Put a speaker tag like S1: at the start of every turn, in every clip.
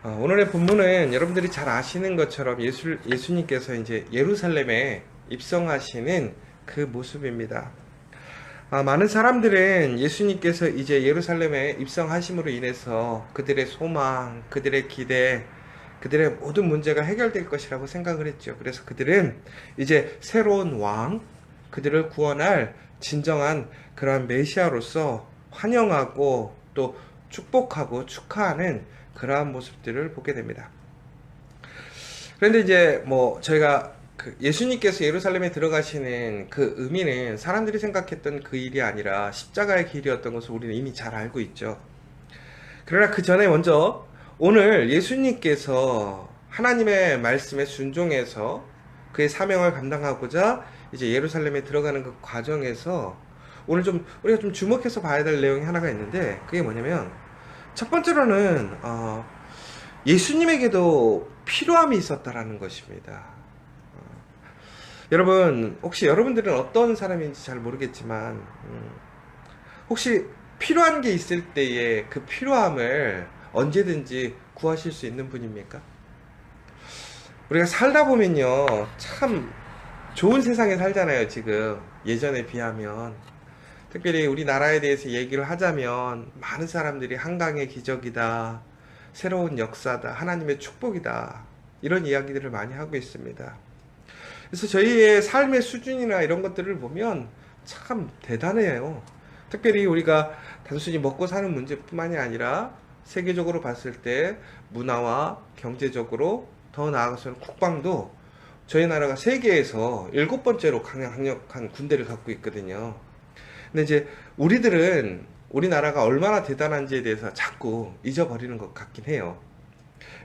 S1: 오늘의 본문은 여러분들이 잘 아시는 것처럼 예수님께서 이제 예루살렘에 입성하시는 그 모습입니다. 많은 사람들은 예수님께서 이제 예루살렘에 입성하심으로 인해서 그들의 소망, 그들의 기대, 그들의 모든 문제가 해결될 것이라고 생각을 했죠. 그래서 그들은 이제 새로운 왕, 그들을 구원할 진정한 그러한 메시아로서 환영하고 또 축복하고 축하하는 그러한 모습들을 보게 됩니다. 그런데 이제 저희가 예수님께서 예루살렘에 들어가시는 그 의미는 사람들이 생각했던 그 일이 아니라 십자가의 길이었던 것을 우리는 이미 잘 알고 있죠. 그러나 그 전에 먼저 오늘 예수님께서 하나님의 말씀에 순종해서 그의 사명을 감당하고자 이제 예루살렘에 들어가는 그 과정에서 오늘 우리가 좀 주목해서 봐야 될 내용이 하나가 있는데, 그게 뭐냐면 첫 번째로는 예수님에게도 필요함이 있었다라는 것입니다. 여러분, 혹시 여러분들은 어떤 사람인지 잘 모르겠지만 혹시 필요한 게 있을 때에 그 필요함을 언제든지 구하실 수 있는 분입니까? 우리가 살다 보면요, 참 좋은 세상에 살잖아요. 지금 예전에 비하면. 특별히 우리나라에 대해서 얘기를 하자면 많은 사람들이 한강의 기적이다, 새로운 역사다, 하나님의 축복이다, 이런 이야기들을 많이 하고 있습니다. 그래서 저희의 삶의 수준이나 이런 것들을 보면 참 대단해요. 특별히 우리가 단순히 먹고 사는 문제뿐만이 아니라 세계적으로 봤을 때 문화와 경제적으로, 더 나아가서는 국방도 저희 나라가 세계에서 7번째로 강력한 군대를 갖고 있거든요. 근데 이제 우리나라가 얼마나 대단한지에 대해서 자꾸 잊어버리는 것 같긴 해요.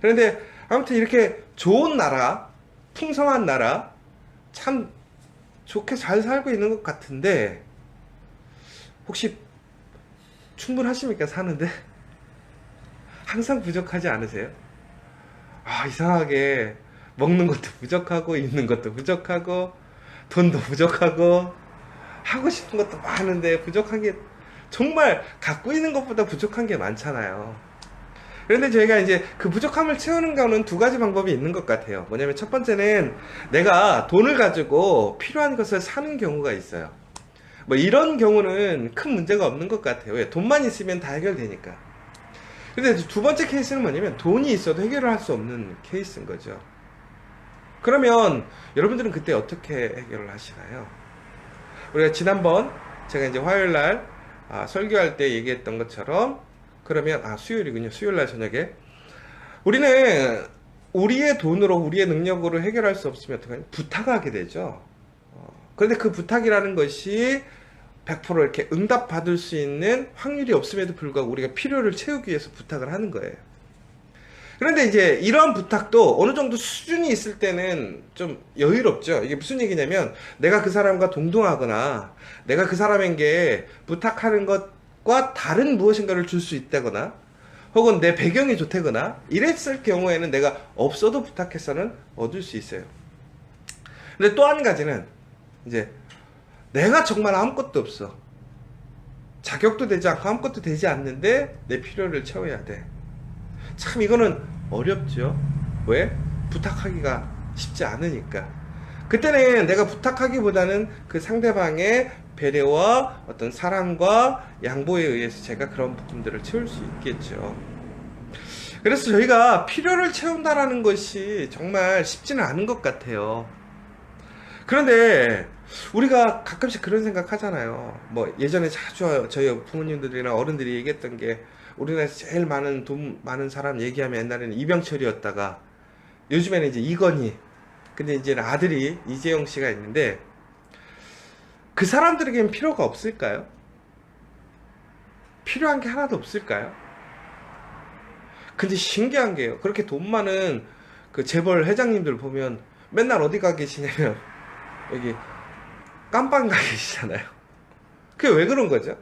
S1: 그런데 아무튼 이렇게 좋은 나라, 풍성한 나라, 참 좋게 잘 살고 있는 것 같은데 혹시 충분하십니까? 사는데? 항상 부족하지 않으세요? 이상하게 먹는 것도 부족하고 입는 것도 부족하고 돈도 부족하고 하고 싶은 것도 많은데 부족한 게, 정말 갖고 있는 것보다 부족한 게 많잖아요. 그런데 저희가 이제 그 부족함을 채우는 거는 두 가지 방법이 있는 것 같아요. 뭐냐면 첫 번째는 내가 돈을 가지고 필요한 것을 사는 경우가 있어요. 이런 경우는 큰 문제가 없는 것 같아요. 왜? 돈만 있으면 다 해결되니까. 근데 두 번째 케이스는 뭐냐면 돈이 있어도 해결을 할 수 없는 케이스인 거죠. 그러면 여러분들은 그때 어떻게 해결을 하시나요? 우리가 지난번 제가 이제 화요일날 설교할 때 얘기했던 것처럼, 그러면 수요일이군요. 수요일날 저녁에 우리는 우리의 돈으로, 우리의 능력으로 해결할 수 없으면 어떡하냐? 부탁하게 되죠. 그런데 그 부탁이라는 것이 100% 이렇게 응답받을 수 있는 확률이 없음에도 불구하고 우리가 필요를 채우기 위해서 부탁을 하는 거예요. 그런데 이제 이러한 부탁도 어느 정도 수준이 있을 때는 좀 여유롭죠. 이게 무슨 얘기냐면 내가 그 사람과 동등하거나 내가 그 사람에게 부탁하는 것과 다른 무엇인가를 줄 수 있다거나 혹은 내 배경이 좋다거나 이랬을 경우에는 내가 없어도 부탁해서는 얻을 수 있어요. 근데 또 한 가지는 이제 내가 정말 아무것도 없어, 자격도 되지 않고 아무것도 되지 않는데 내 필요를 채워야 돼. 참 이거는 어렵죠. 왜? 부탁하기가 쉽지 않으니까. 그때는 내가 부탁하기보다는 그 상대방의 배려와 어떤 사랑과 양보에 의해서 제가 그런 부분들을 채울 수 있겠죠. 그래서 저희가 필요를 채운다라는 것이 정말 쉽지는 않은 것 같아요. 그런데 우리가 가끔씩 그런 생각 하잖아요. 예전에 자주 저희 부모님들이나 어른들이 얘기했던 게, 우리나라에서 제일 돈 많은 사람 얘기하면 옛날에는 이병철이었다가 요즘에는 이제 이건희, 근데 이제 아들이 이재용 씨가 있는데, 그 사람들에게는 필요가 없을까요? 필요한 게 하나도 없을까요? 근데 신기한 게요, 그렇게 돈 많은 그 재벌 회장님들 보면 맨날 어디 가 계시냐면 여기 깜빵 가 계시잖아요. 그게 왜 그런 거죠?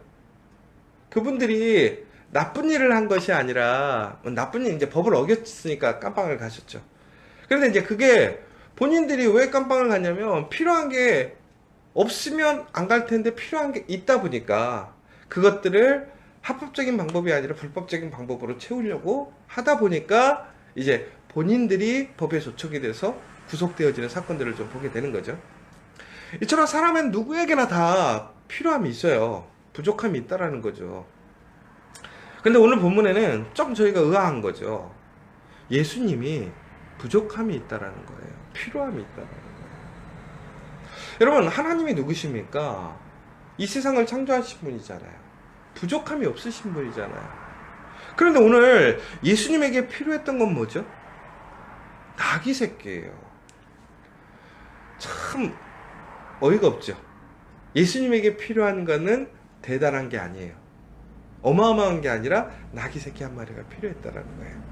S1: 그분들이 나쁜 일을 한 것이 아니라, 나쁜 일, 이제 법을 어겼으니까 깜빵을 가셨죠. 그런데 이제 그게 본인들이 왜 깜빵을 갔냐면 필요한 게 없으면 안 갈 텐데 필요한 게 있다 보니까 그것들을 합법적인 방법이 아니라 불법적인 방법으로 채우려고 하다 보니까 이제 본인들이 법에 조촉이 돼서 구속되어지는 사건들을 좀 보게 되는 거죠. 이처럼 사람은 누구에게나 다 필요함이 있어요. 부족함이 있다라는 거죠. 근데 오늘 본문에는 좀 저희가 의아한 거죠. 예수님이 부족함이 있다라는 거예요. 필요함이 있다라는 거예요. 여러분, 하나님이 누구십니까? 이 세상을 창조하신 분이잖아요. 부족함이 없으신 분이잖아요. 그런데 오늘 예수님에게 필요했던 건 뭐죠? 나귀 새끼예요. 참 어이가 없죠. 예수님에게 필요한 거는 대단한 게 아니에요. 어마어마한 게 아니라 나귀 새끼 한 마리가 필요했다라는 거예요.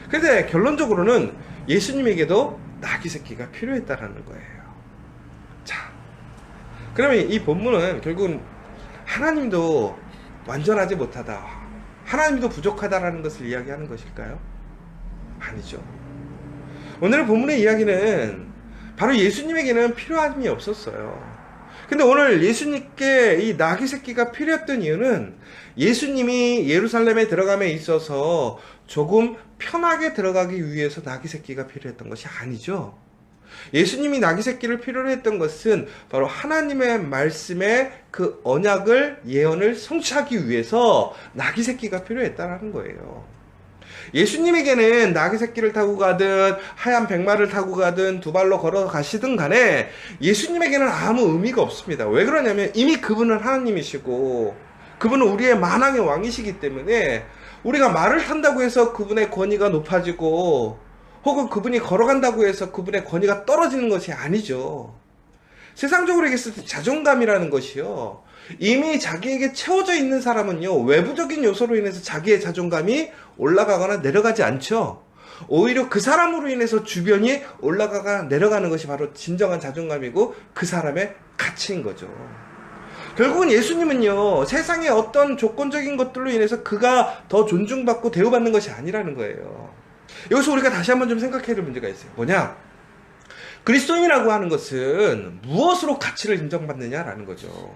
S1: 근데 결론적으로는 예수님에게도 나귀 새끼가 필요했다라는 거예요. 자, 그러면 이 본문은 결국은 하나님도 완전하지 못하다, 하나님도 부족하다라는 것을 이야기하는 것일까요? 아니죠. 오늘 본문의 이야기는 바로 예수님에게는 필요함이 없었어요. 근데 오늘 예수님께 이 나귀 새끼가 필요했던 이유는 예수님이 예루살렘에 들어감에 있어서 조금 편하게 들어가기 위해서 나귀 새끼가 필요했던 것이 아니죠. 예수님이 나귀 새끼를 필요로 했던 것은 바로 하나님의 말씀의 그 언약을, 예언을 성취하기 위해서 나귀 새끼가 필요했다는 거예요. 예수님에게는 나귀 새끼를 타고 가든 하얀 백마를 타고 가든 두 발로 걸어 가시든 간에 예수님에게는 아무 의미가 없습니다. 왜 그러냐면 이미 그분은 하나님이시고 그분은 우리의 만왕의 왕이시기 때문에 우리가 말을 탄다고 해서 그분의 권위가 높아지고 혹은 그분이 걸어간다고 해서 그분의 권위가 떨어지는 것이 아니죠. 세상적으로 얘기했을 때 자존감이라는 것이요, 이미 자기에게 채워져 있는 사람은요, 외부적인 요소로 인해서 자기의 자존감이 올라가거나 내려가지 않죠. 오히려 그 사람으로 인해서 주변이 올라가거나 내려가는 것이 바로 진정한 자존감이고 그 사람의 가치인 거죠. 결국은 예수님은요, 세상의 어떤 조건적인 것들로 인해서 그가 더 존중받고 대우받는 것이 아니라는 거예요. 여기서 우리가 다시 한번 좀 생각해야 될 문제가 있어요. 뭐냐? 그리스도인이라고 하는 것은 무엇으로 가치를 인정받느냐라는 거죠.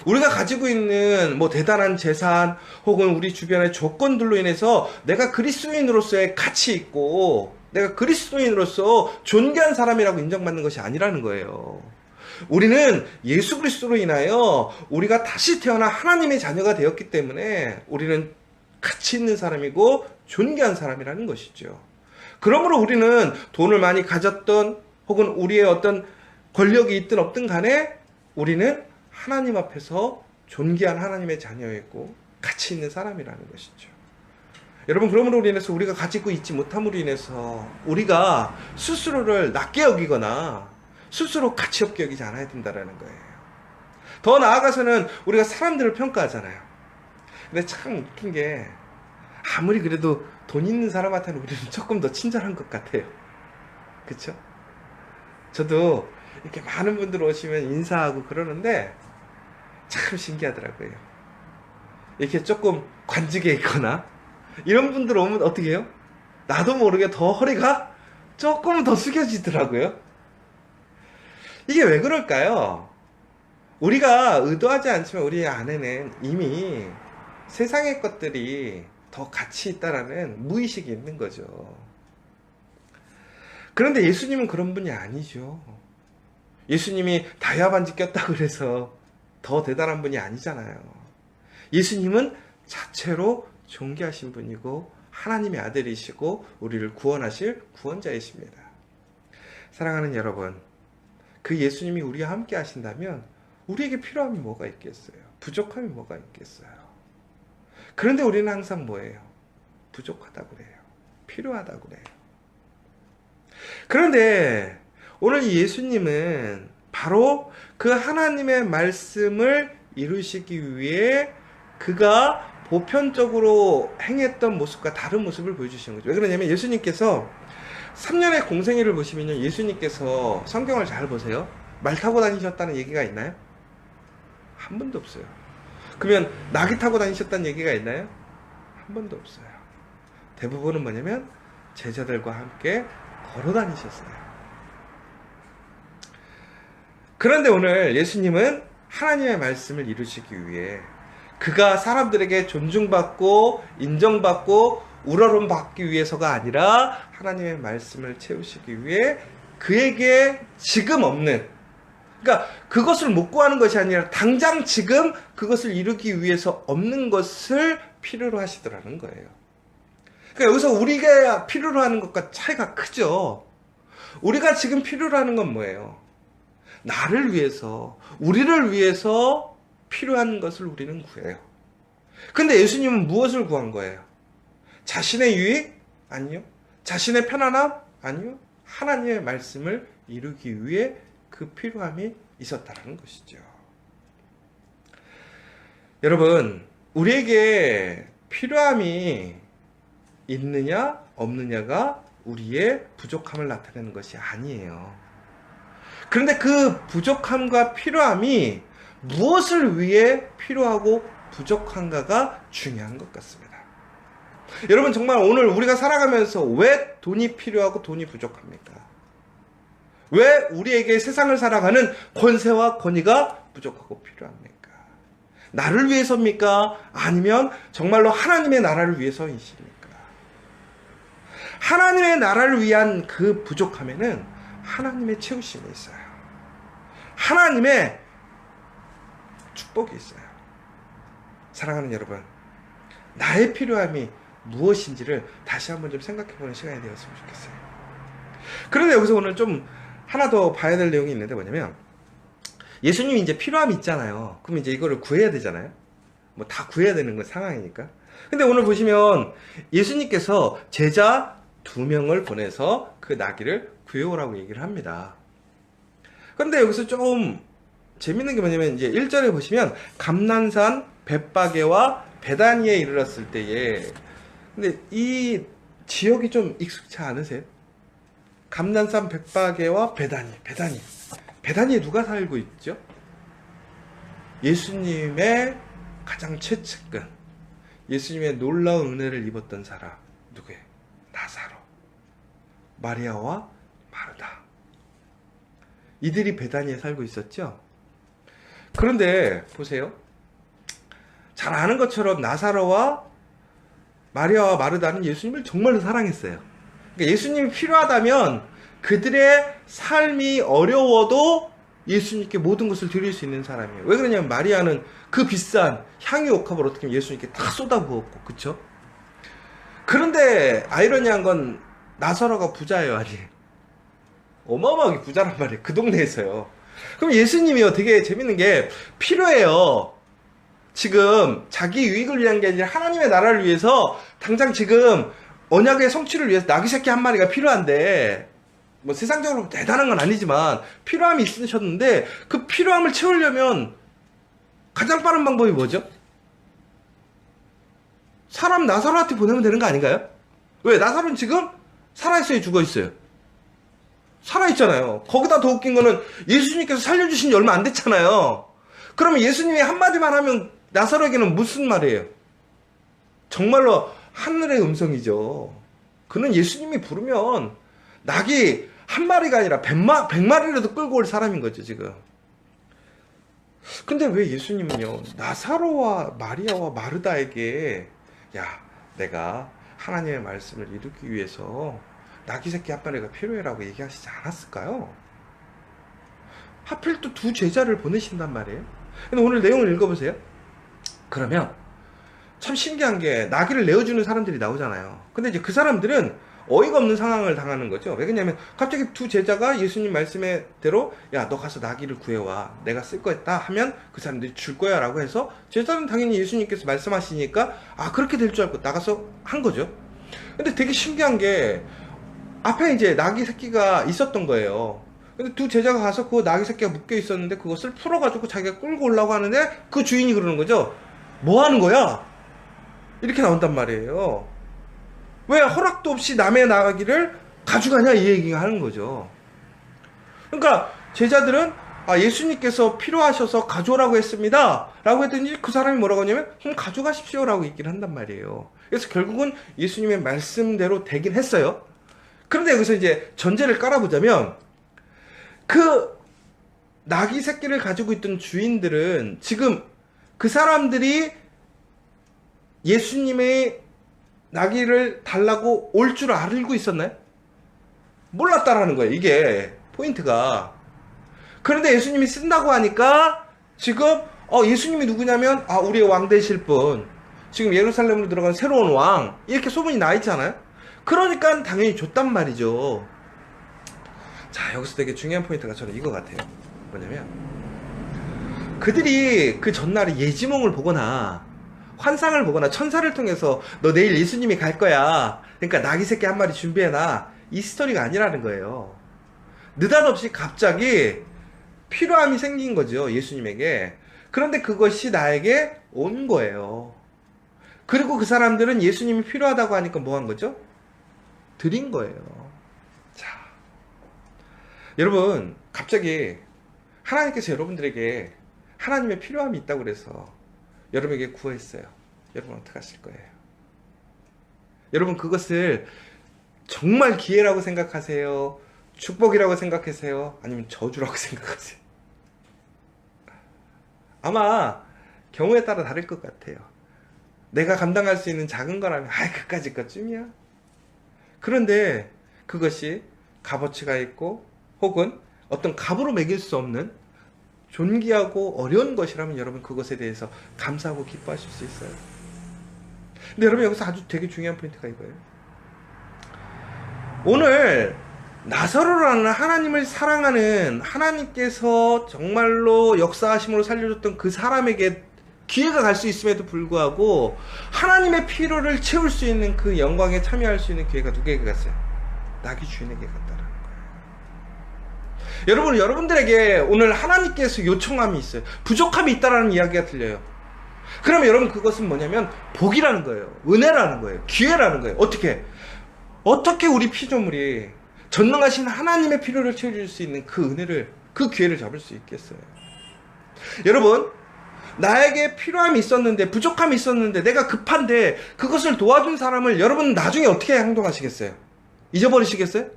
S1: 우리가 가지고 있는 뭐 대단한 재산 혹은 우리 주변의 조건들로 인해서 내가 그리스도인으로서의 가치 있고 내가 그리스도인으로서 존귀한 사람이라고 인정받는 것이 아니라는 거예요. 우리는 예수 그리스도로 인하여 우리가 다시 태어나 하나님의 자녀가 되었기 때문에 우리는 가치 있는 사람이고 존귀한 사람이라는 것이죠. 그러므로 우리는 돈을 많이 가졌던 혹은 우리의 어떤 권력이 있든 없든 간에 우리는 하나님 앞에서 존귀한 하나님의 자녀이고 가치 있는 사람이라는 것이죠. 여러분, 그러므로 인해서 우리가 가지고 있지 못함으로 인해서 우리가 스스로를 낮게 여기거나 스스로 가치 없게 여기지 않아야 된다는 거예요. 더 나아가서는 우리가 사람들을 평가하잖아요. 근데 참 웃긴 게 아무리 그래도 돈 있는 사람한테는 우리는 조금 더 친절한 것 같아요. 그쵸? 저도 이렇게 많은 분들 오시면 인사하고 그러는데 참 신기하더라고요. 이렇게 조금 관직에 있거나 이런 분들 오면 어떻게 해요? 나도 모르게 더 허리가 조금 더 숙여지더라고요. 이게 왜 그럴까요? 우리가 의도하지 않지만 우리 안에는 이미 세상의 것들이 더 가치 있다라는 무의식이 있는 거죠. 그런데 예수님은 그런 분이 아니죠. 예수님이 다이아 반지 꼈다고 그래서 더 대단한 분이 아니잖아요. 예수님은 자체로 존귀하신 분이고 하나님의 아들이시고 우리를 구원하실 구원자이십니다. 사랑하는 여러분, 그 예수님이 우리와 함께 하신다면 우리에게 필요함이 뭐가 있겠어요? 부족함이 뭐가 있겠어요? 그런데 우리는 항상 뭐예요? 부족하다고 그래요. 필요하다고 그래요. 그런데 오늘 이 예수님은 바로 그 하나님의 말씀을 이루시기 위해 그가 보편적으로 행했던 모습과 다른 모습을 보여주시는 거죠. 왜 그러냐면 예수님께서 3년의 공생애를 보시면요, 예수님께서 성경을 잘 보세요. 말 타고 다니셨다는 얘기가 있나요? 한 번도 없어요. 그러면 나귀 타고 다니셨다는 얘기가 있나요? 한 번도 없어요. 대부분은 뭐냐면 제자들과 함께 걸어 다니셨어요. 그런데 오늘 예수님은 하나님의 말씀을 이루시기 위해 그가 사람들에게 존중받고 인정받고 우러름 받기 위해서가 아니라 하나님의 말씀을 채우시기 위해 그에게 지금 없는, 그러니까 그것을 못 구하는 것이 아니라 당장 지금 그것을 이루기 위해서 없는 것을 필요로 하시더라는 거예요. 그러니까 여기서 우리가 필요로 하는 것과 차이가 크죠. 우리가 지금 필요로 하는 건 뭐예요? 나를 위해서, 우리를 위해서 필요한 것을 우리는 구해요. 근데 예수님은 무엇을 구한 거예요? 자신의 유익? 아니요. 자신의 편안함? 아니요. 하나님의 말씀을 이루기 위해 그 필요함이 있었다는 것이죠. 여러분, 우리에게 필요함이 있느냐 없느냐가 우리의 부족함을 나타내는 것이 아니에요. 그런데 그 부족함과 필요함이 무엇을 위해 필요하고 부족한가가 중요한 것 같습니다. 여러분, 정말 오늘 우리가 살아가면서 왜 돈이 필요하고 돈이 부족합니까? 왜 우리에게 세상을 살아가는 권세와 권위가 부족하고 필요합니까? 나를 위해서입니까? 아니면 정말로 하나님의 나라를 위해서이십니까? 하나님의 나라를 위한 그 부족함에는 하나님의 채우심이 있어요. 하나님의 축복이 있어요. 사랑하는 여러분, 나의 필요함이 무엇인지를 다시 한번 좀 생각해보는 시간이 되었으면 좋겠어요. 그런데 여기서 오늘 좀 하나 더 봐야 될 내용이 있는데 뭐냐면, 예수님이 이제 필요함이 있잖아요. 그럼 이제 이거를 구해야 되잖아요. 뭐 다 구해야 되는 건 상황이니까. 근데 오늘 보시면 예수님께서 제자 2명을 보내서 그 나귀를 구해오라고 얘기를 합니다. 그런데 여기서 좀 재밌는 게 뭐냐면, 이제 1절에 보시면 감난산 벳바게와 베다니에 이르렀을 때에, 근데 이 지역이 좀 익숙치 않으세요? 감난산 벳바게와 베다니에 누가 살고 있죠? 예수님의 가장 최측근, 예수님의 놀라운 은혜를 입었던 사람, 누구예요? 나사로, 마리아와 마르다. 이들이 베다니에 살고 있었죠. 그런데 보세요, 잘 아는 것처럼 나사로와 마리아와 마르다는 예수님을 정말로 사랑했어요. 그러니까 예수님이 필요하다면 그들의 삶이 어려워도 예수님께 모든 것을 드릴 수 있는 사람이에요. 왜 그러냐면 마리아는 그 비싼 향유 옥합을 어떻게 보면 예수님께 다 쏟아부었고, 그쵸? 그런데 아이러니한 건 나사로가 부자예요, 아니에요? 어마어마하게 부자란 말이에요, 그 동네에서요. 그럼 예수님이요, 되게 재밌는 게 필요해요. 지금 자기 유익을 위한 게 아니라 하나님의 나라를 위해서 당장 지금 언약의 성취를 위해서 나귀 새끼 한 마리가 필요한데, 뭐 세상적으로 대단한 건 아니지만 필요함이 있으셨는데, 그 필요함을 채우려면 가장 빠른 방법이 뭐죠? 사람 나사로한테 보내면 되는 거 아닌가요? 왜? 나사로는 지금 살아있어요, 죽어있어요? 살아있잖아요. 거기다 더 웃긴 거는 예수님께서 살려주신 지 얼마 안 됐잖아요. 그러면 예수님이 한마디만 하면 나사로에게는 무슨 말이에요? 정말로 하늘의 음성이죠. 그는 예수님이 부르면 낙이 한 마리가 아니라 100마리라도 끌고 올 사람인 거죠, 지금. 근데 왜 예수님은요, 나사로와 마리아와 마르다에게, 야, 내가 하나님의 말씀을 이루기 위해서 나귀 새끼 한 마리가 필요해라고 얘기하시지 않았을까요? 하필 또 2 제자를 보내신단 말이에요. 근데 오늘 내용을 읽어보세요. 그러면 참 신기한 게, 나귀를 내어주는 사람들이 나오잖아요. 근데 이제 그 사람들은 어이가 없는 상황을 당하는 거죠. 왜 그러냐면 갑자기 2 제자가 예수님 말씀대로, 야, 너 가서 나귀를 구해와, 내가 쓸 거였다 하면 그 사람들이 줄 거야 라고 해서, 제자는 당연히 예수님께서 말씀하시니까 아, 그렇게 될 줄 알고 나가서 한 거죠. 근데 되게 신기한 게, 앞에 이제 나귀 새끼가 있었던 거예요. 근데 2 제자가 가서 그 나귀 새끼가 묶여 있었는데 그것을 풀어가지고 자기가 끌고 오려고 하는데, 그 주인이 그러는 거죠. 뭐 하는 거야? 이렇게 나온단 말이에요. 왜 허락도 없이 남의 나귀를 가져가냐, 이 얘기가 하는 거죠. 그러니까 제자들은, 아, 예수님께서 필요하셔서 가져오라고 했습니다 라고 했더니 그 사람이 뭐라고 하냐면, 그럼 가져가십시오 라고 얘기를 한단 말이에요. 그래서 결국은 예수님의 말씀대로 되긴 했어요. 그런데 여기서 이제 전제를 깔아보자면, 그 나귀 새끼를 가지고 있던 주인들은 지금 그 사람들이 예수님의 나귀를 달라고 올 줄 알고 있었나요? 몰랐다라는 거예요. 이게 포인트가. 그런데 예수님이 쓴다고 하니까 지금 예수님이 누구냐면 우리의 왕 되실 분, 지금 예루살렘으로 들어간 새로운 왕, 이렇게 소문이 나 있잖아요. 그러니까 당연히 줬단 말이죠. 자, 여기서 되게 중요한 포인트가 저는 이거 같아요. 뭐냐면 그들이 그 전날에 예지몽을 보거나 환상을 보거나 천사를 통해서 너 내일 예수님이 갈 거야, 그러니까 나귀 새끼 한 마리 준비해놔, 이 스토리가 아니라는 거예요. 느닷없이 갑자기 필요함이 생긴 거죠, 예수님에게. 그런데 그것이 나에게 온 거예요. 그리고 그 사람들은 예수님이 필요하다고 하니까 뭐 한 거죠? 드린 거예요. 자, 여러분, 갑자기 하나님께서 여러분들에게 하나님의 필요함이 있다고 그래서 여러분에게 구했어요. 여러분 어떻게 하실 거예요? 여러분 그것을 정말 기회라고 생각하세요? 축복이라고 생각하세요? 아니면 저주라고 생각하세요? 아마 경우에 따라 다를 것 같아요. 내가 감당할 수 있는 작은 거라면 그까짓 것쯤이야. 그런데 그것이 값어치가 있고 혹은 어떤 값으로 매길 수 없는 존귀하고 어려운 것이라면 여러분 그것에 대해서 감사하고 기뻐하실 수 있어요. 근데 여러분 여기서 아주 되게 중요한 포인트가 이거예요. 오늘 나사로라는 하나님을 사랑하는, 하나님께서 정말로 역사하심으로 살려줬던 그 사람에게 기회가 갈 수 있음에도 불구하고 하나님의 필요를 채울 수 있는 그 영광에 참여할 수 있는 기회가 누구에게 갔어요? 나귀 주인에게 갔다라는 거예요. 여러분, 여러분들에게 오늘 하나님께서 요청함이 있어요. 부족함이 있다라는 이야기가 들려요. 그러면 여러분 그것은 뭐냐면 복이라는 거예요. 은혜라는 거예요. 기회라는 거예요. 어떻게 우리 피조물이 전능하신 하나님의 필요를 채워줄 수 있는 그 은혜를, 그 기회를 잡을 수 있겠어요? 여러분, 나에게 필요함이 있었는데, 부족함이 있었는데, 내가 급한데 그것을 도와준 사람을 여러분 나중에 어떻게 행동하시겠어요? 잊어버리시겠어요?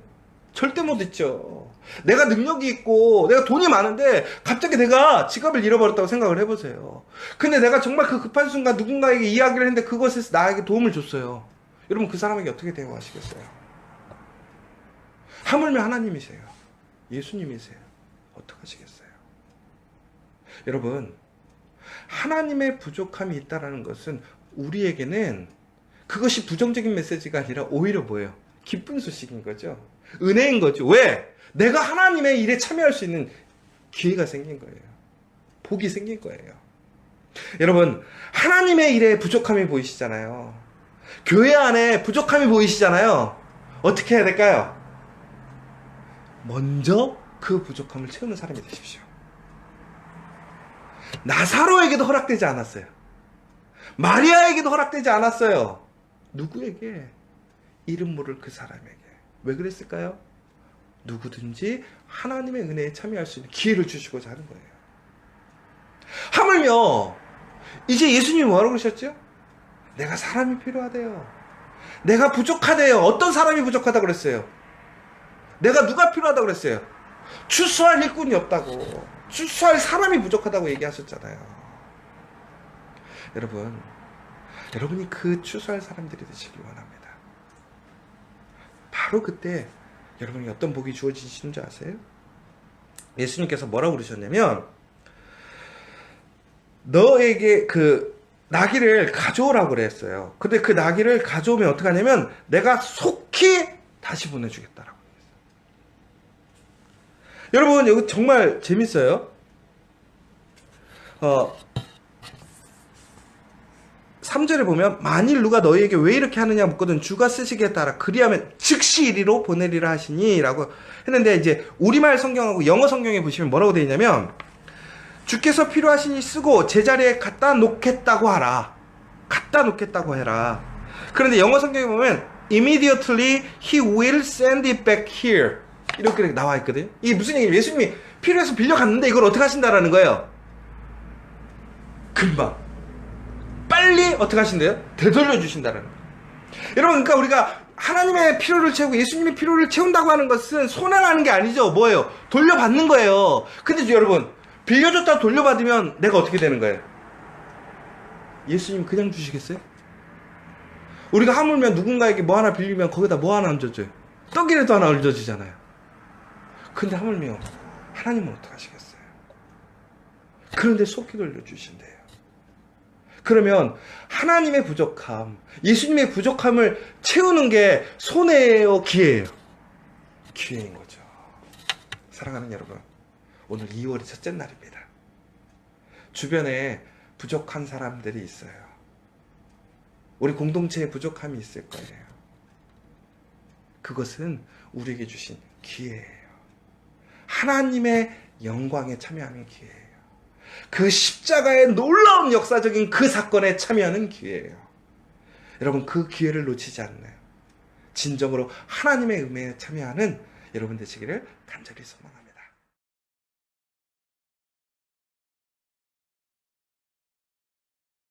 S1: 절대 못 잊죠. 내가 능력이 있고 내가 돈이 많은데 갑자기 내가 지갑을 잃어버렸다고 생각을 해보세요. 근데 내가 정말 그 급한 순간 누군가에게 이야기를 했는데 그것에서 나에게 도움을 줬어요. 여러분 그 사람에게 어떻게 대응하시겠어요? 하물며 하나님이세요. 예수님이세요. 어떡하시겠어요? 여러분, 하나님의 부족함이 있다는 것은 우리에게는 그것이 부정적인 메시지가 아니라 오히려 뭐예요? 기쁜 소식인 거죠. 은혜인 거죠. 왜? 내가 하나님의 일에 참여할 수 있는 기회가 생긴 거예요. 복이 생긴 거예요. 여러분, 하나님의 일에 부족함이 보이시잖아요. 교회 안에 부족함이 보이시잖아요. 어떻게 해야 될까요? 먼저 그 부족함을 채우는 사람이 되십시오. 나사로에게도 허락되지 않았어요. 마리아에게도 허락되지 않았어요. 누구에게? 이름 모를 그 사람에게. 왜 그랬을까요? 누구든지 하나님의 은혜에 참여할 수 있는 기회를 주시고자 하는 거예요. 하물며 이제 예수님이 뭐라고 그러셨죠? 내가 사람이 필요하대요. 내가 부족하대요. 어떤 사람이 부족하다고 그랬어요? 내가 누가 필요하다고 그랬어요? 추수할 일꾼이 없다고, 추수할 사람이 부족하다고 얘기하셨잖아요. 여러분이 그 추수할 사람들이 되시길 원합니다. 바로 그때 여러분이 어떤 복이 주어지시는 줄 아세요? 예수님께서 뭐라고 그러셨냐면 너에게 그 나귀를 가져오라고 그랬어요. 근데 그 나귀를 가져오면 어떻게 하냐면 내가 속히 다시 보내주겠다라고 했어요. 여러분 여기 정말 재밌어요. 3절에 보면 만일 누가 너희에게 왜 이렇게 하느냐 묻거든 주가 쓰시기에 따라 그리하면 즉시 이리로 보내리라 하시니 라고 했는데, 이제 우리말 성경하고 영어 성경에 보시면 뭐라고 되어 있냐면 주께서 필요하시니 쓰고 제자리에 갖다 놓겠다고 하라. 갖다 놓겠다고 해라. 그런데 영어 성경에 보면 immediately he will send it back here 이렇게 나와 있거든요. 이게 무슨 얘기예요? 예수님이 필요해서 빌려갔는데 이걸 어떻게 하신다라는 거예요? 금방 빨리 어떻게 하신대요? 되돌려 주신다는 거예요. 여러분, 그러니까 우리가 하나님의 필요를 채우고 예수님의 필요를 채운다고 하는 것은 손해라는 게 아니죠. 뭐예요? 돌려받는 거예요. 근데 여러분, 빌려줬다 돌려받으면 내가 어떻게 되는 거예요? 예수님 그냥 주시겠어요? 우리가 하물며 누군가에게 뭐 하나 빌리면 거기다 뭐 하나 얹어줘요. 떡이라도 하나 얹어지잖아요. 근데 하물며 하나님은 어떡하시겠어요? 그런데 속히 돌려주신대요. 그러면 하나님의 부족함, 예수님의 부족함을 채우는 게 손해예요, 기회예요? 기회인 거죠. 사랑하는 여러분, 오늘 2월의 첫째 날입니다. 주변에 부족한 사람들이 있어요. 우리 공동체에 부족함이 있을 거예요. 그것은 우리에게 주신 기회예요. 하나님의 영광에 참여하는 기회예요. 그 십자가의 놀라운 역사적인 그 사건에 참여하는 기회예요. 여러분, 그 기회를 놓치지 않나요? 진정으로 하나님의 은혜에 참여하는 여러분 되시기를 간절히 소망합니다.